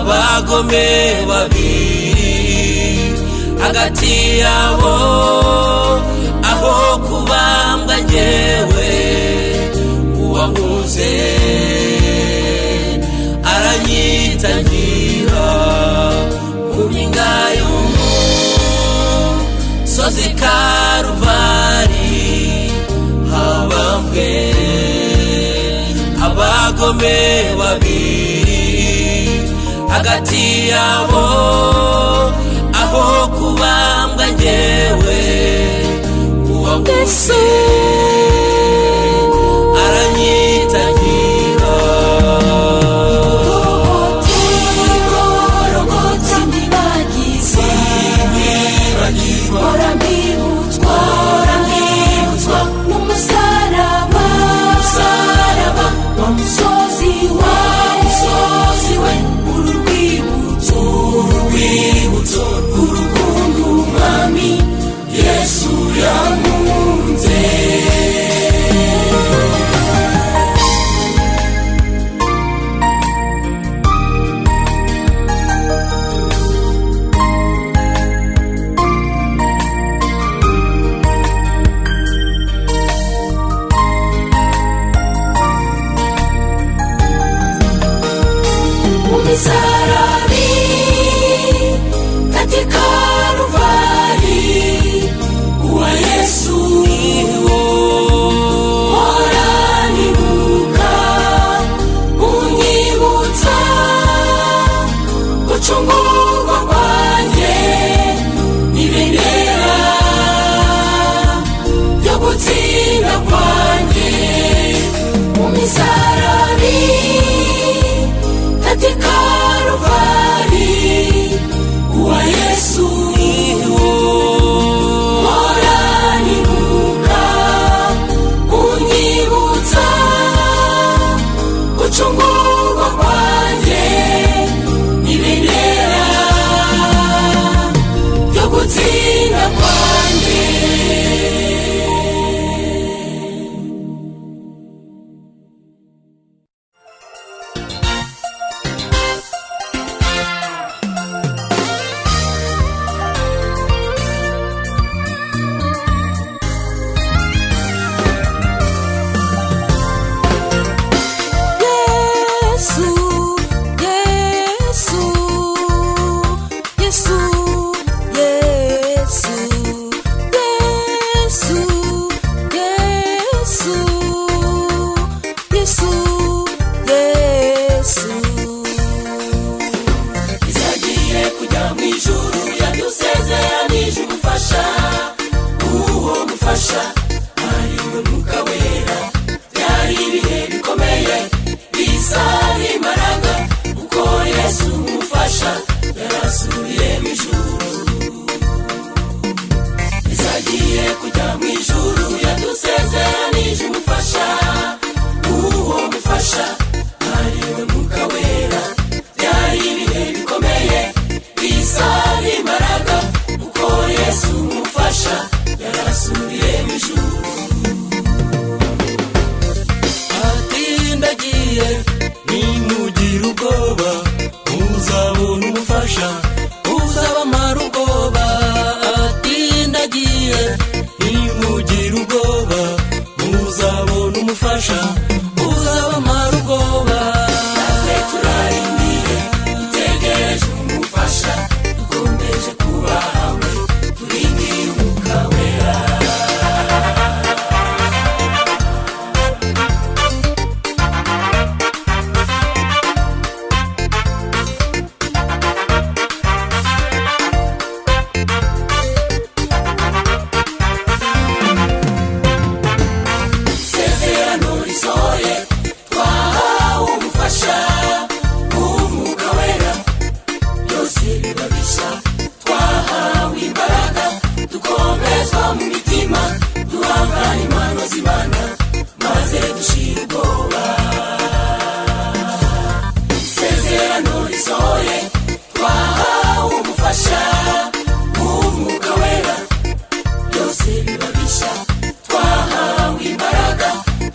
abagome babiri hagati yabo, aho kubambwa njyewe uwankunze aranyitangira mu mpinga y'umusozi Karuvari, habambwe abagome babiri hagati yabo, aho kubambwa njyewe uwankunze aranyitangira.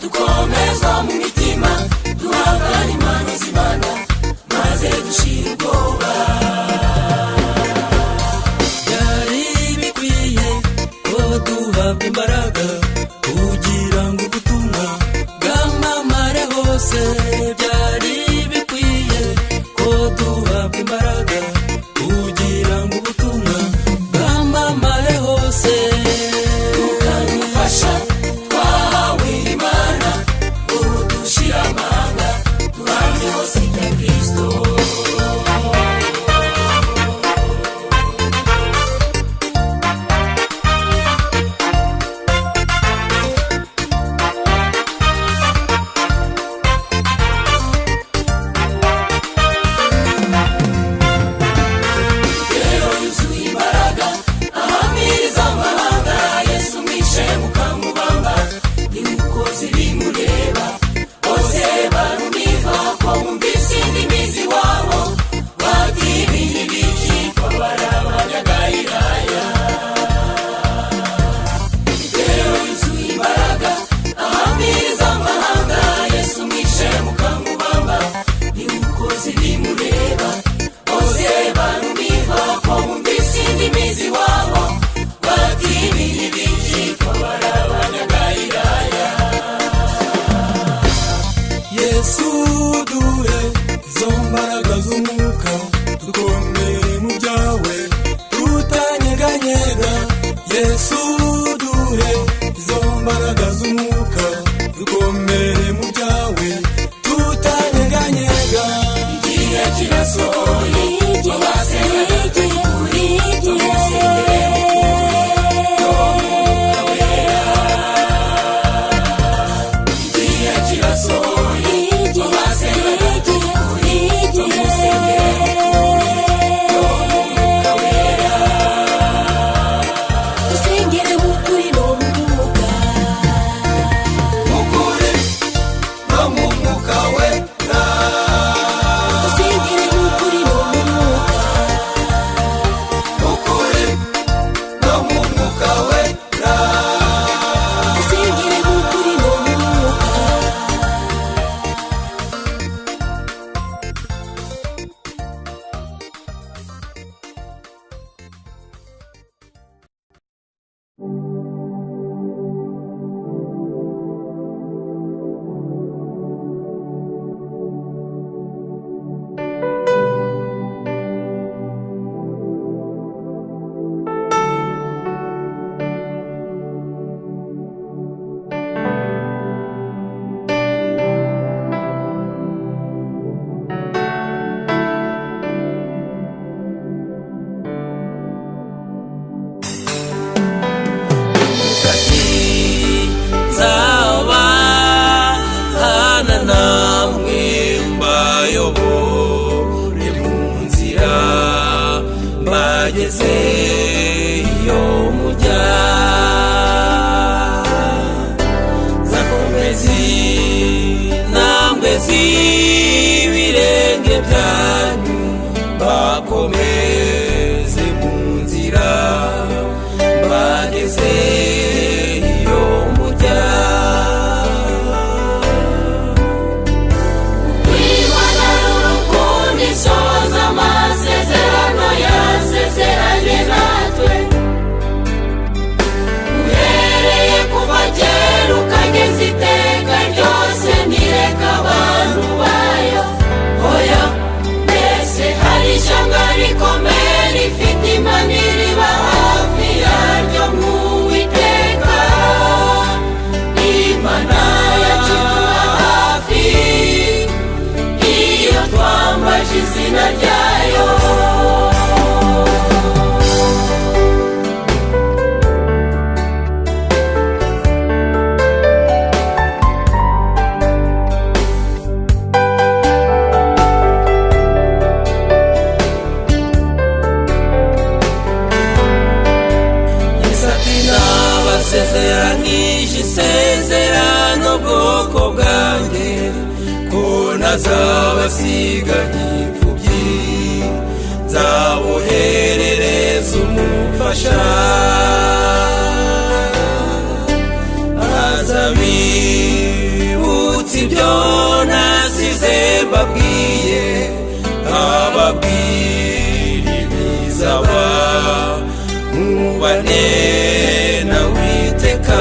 dukomezwa mu mitima duhangana impano z'Imana maze dushira ubwoba. kirasohoye bageze iyo mujya zakomezi namwe z'ibirenge byanyu bakomeze mu nzira bageze iyo mujya kwibana n'urukundo isoza amasezerano yasezeranye natwe uhereye kuva kera ukageza iteka ryose ntireka abantu bayo oya mbese hari ishyanga rikomeye rifite imana iriba hafi yaryo nk'Uwiteka imana yacu ituba hafi iyo twambaje izina ryayo nabasezeranyije isezerano bwoko bwanjye ko ntazabasiga nk'imfubyi nzaboherereza umufasha azabibutsa ibyo nasize mbabwiye ababwira ibizaba mubane na Uwiteka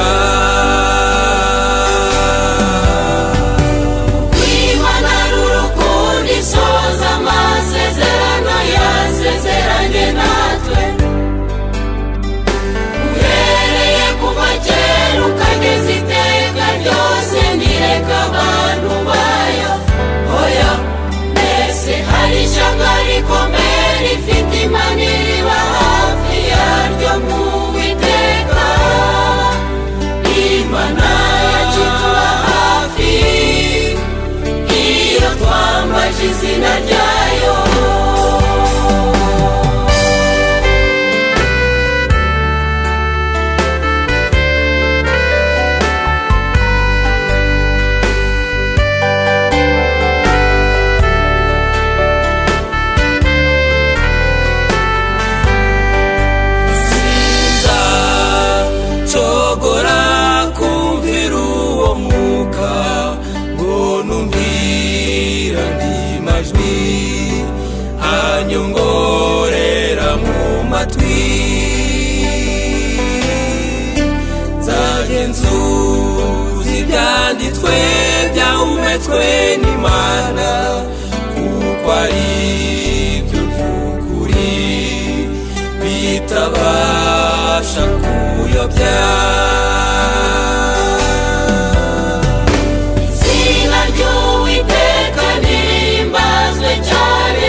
kwibana n'urukundo isoza amasezerano yasezeranye natwe uhereye kuva kera ukageza iteka ryose ntireka abantu bayo oya mbese hari ishyanga rikomeye rifite imana iriba hafi yaryo nk'Uwiteka imana yacu ituba hafi iyo twambaje izina ryayo sinzacogora kumvira uwo mwuka ngo numvira andi majwi anyongorera mu matwi nzagenzuza ibyanditswe byahumetswe n'Imana kuko ari byo by'ukuri bitabasha kuyobya izina ry'Uwiteka nirimbazwe cyane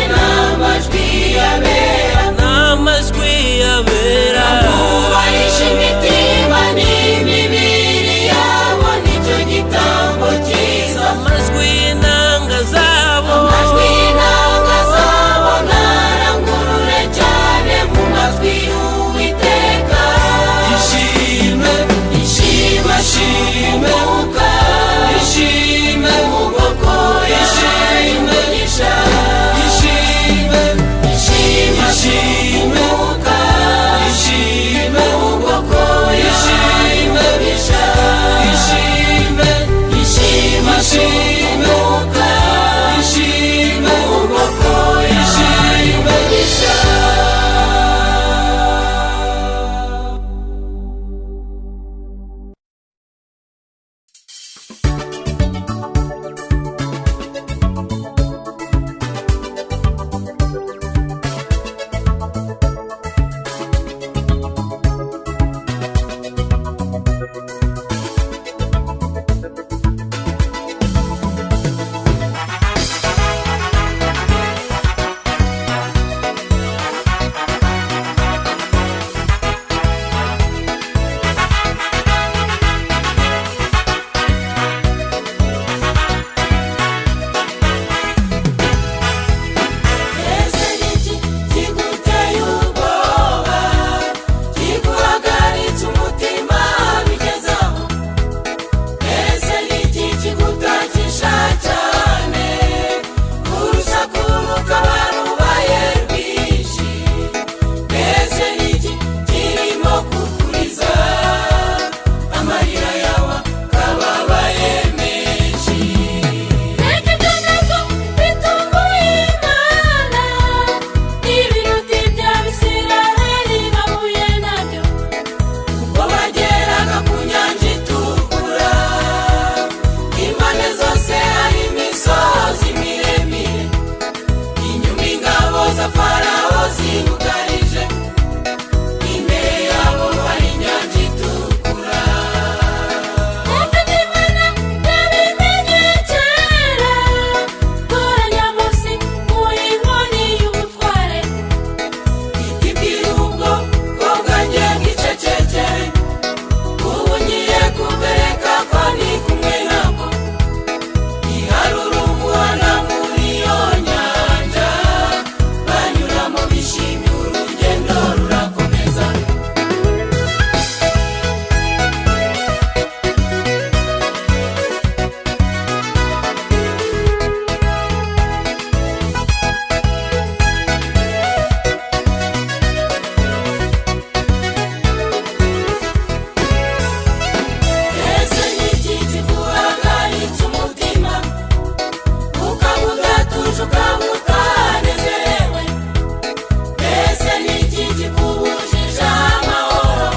za Farawo zibugarije, imbere yabo hari inyanja itukura. Ufite Imana yabimenye kera, toranya Mose muri inkoni y'ubutware. Itibwira ubwo bwanjye ngicecekere, ubu ngiye kubereka ko ndi kumwe nabwo. Iharura umuhanda muri iyo nyanja, banyuramo bishimye, urugendo rurakomeza. Ese ni iki kiguhagaritse umutima, ukaba udatuje, ukaba utanezerewe? Ese ni iki kikubujije amahoro,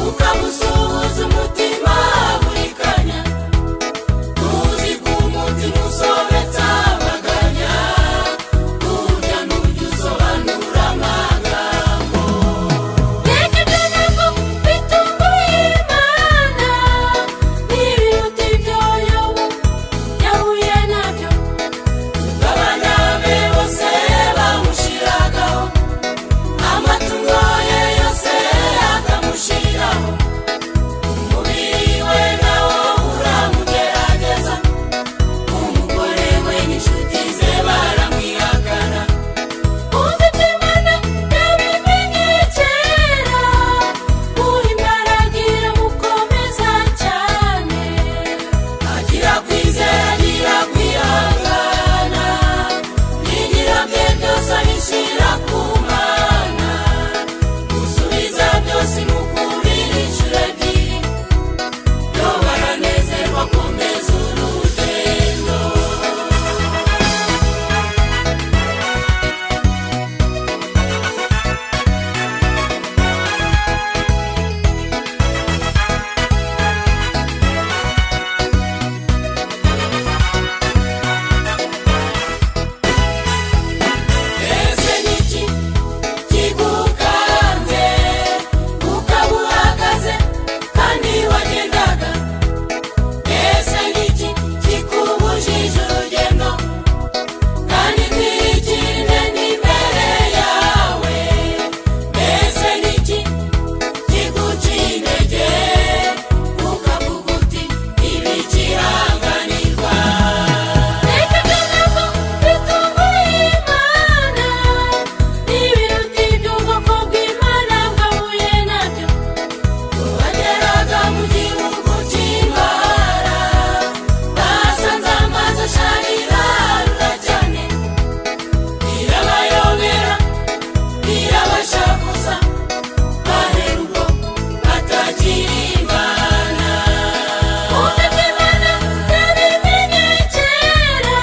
ukaba usuhuza umutima buri kanya? Tuzi ko umutima usobetse amaganya, burya ntujya usobanura amagambo. Reka ibyo ntabwo bitunguye Imana, n'ibiruta ibyo Yobu yahuye nabyo. Abana be bose bamushiragaho, amatungo ye yose akamushiraho, umubiri we nawo uramugerageza, umugore we n'inshuti ze baramwihakana. Ufite Imana yabimenye kera, muhimbaraga iramukomeza cyane. Agira kwizera, agira kwihangana, ibyiringiro bye byose abishyira ku Mana, gusubiza byose mu kubira inshuro ebyiri. Yobu aranezerwa, akomeza urugendo. Ese ni iki kigukanze, ukaba uhagaze kandi wagendaga? Ese ni iki kikubujije urugendo, kandi ntirikinde n'imbere yawe? Ese ni iki kiguciye intege, ukavuga uti ntibikihanganirwa? Reka ibyo ntabwo bitunguye Imana, n'ibiruta iby'ubwoko bw'Imana bwahuye nabyo. Bageraga mu gihugu cy'Imana, basanze amazi asharira arura cyane, birabayobera, birabashavuza, bahera ubwo batagira Imana. Ufite Imana yabimenye kera,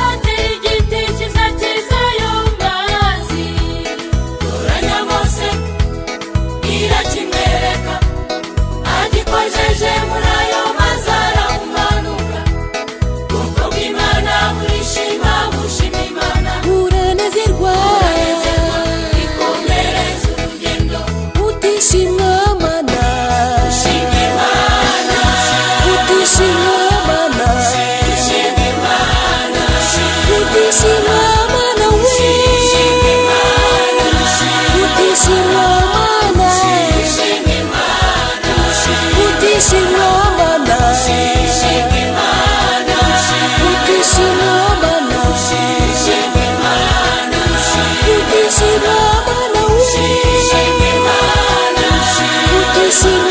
atera igiti cyiza cyiza ayo mazi. Toranya Mose irakimwereka, agikojeje muri ayo mazi arahumanuka. Ubwoko bw'Imana burishima, bushima Imana, uranezerwa ikomereza urugendo. utishimwa Mana, Ushima Imana, utishimwa Mana, ushima Imana, utishimwa Mana we, ushima Imana, utishimwa Mana, ushima Imana, utishimwa Mana, ushima Imana, utishimwa Mana, ushima Imana, utishimwa Mana we, ushima Imana, utishimwa